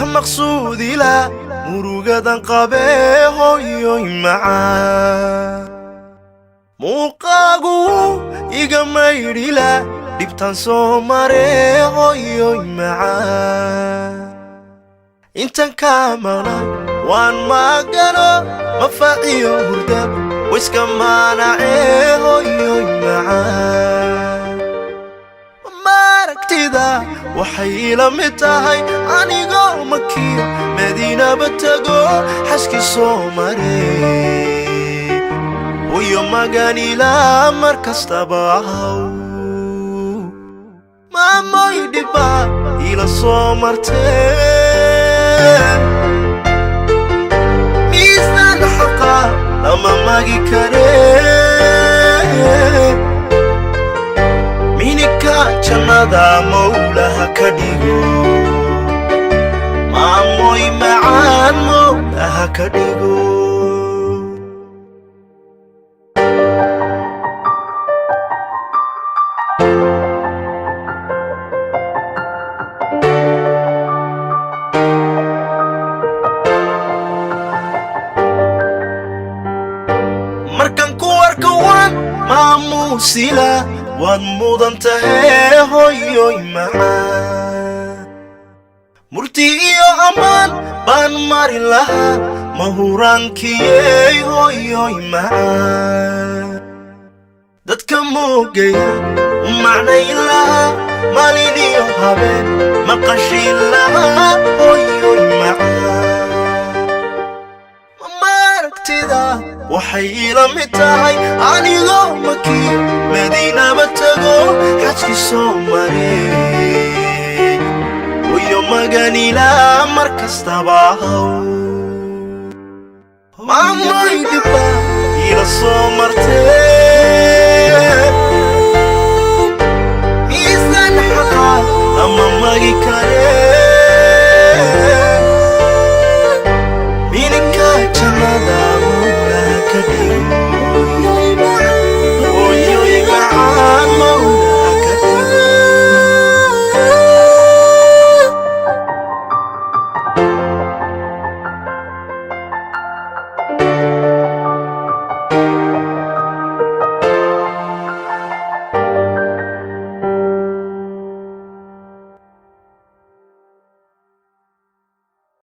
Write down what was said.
مقصودي لا murugadan qabee hooyoy macaan muuqaagu iga maydhila dhibtan soo maree hooyoy macaan intan ka maqnay waan magano mafaaciyo hurdab wiska maanacee hooyoy macaan maaragtida waxay la mid tahay anigoo makiyo madiina batago xaski soo maree hooyo maganila markastaba ahaw maamoy dhiba ila soo martee miisaan xaqa lama magi karee minika jannada mawlaha ka dhigo maamoy macaan mawlaha ka dhigo markan ku arko waan maamuusila waad mudan tahay hooyoy macaan murti iyo ammaan baan marin lahaa mahuraankiyey hooyoy macaan dadka moogaya u macnayn lahaa maalin iyo habeen maqashin lahaa hooyoy macaan maaragtida waxay ila mid tahay anigoo makiyo madiina batago xajki soo maree hooyo maganila markastaba ahaw maamoy dhiba ila soo martee miisaan xaqa lama magi karee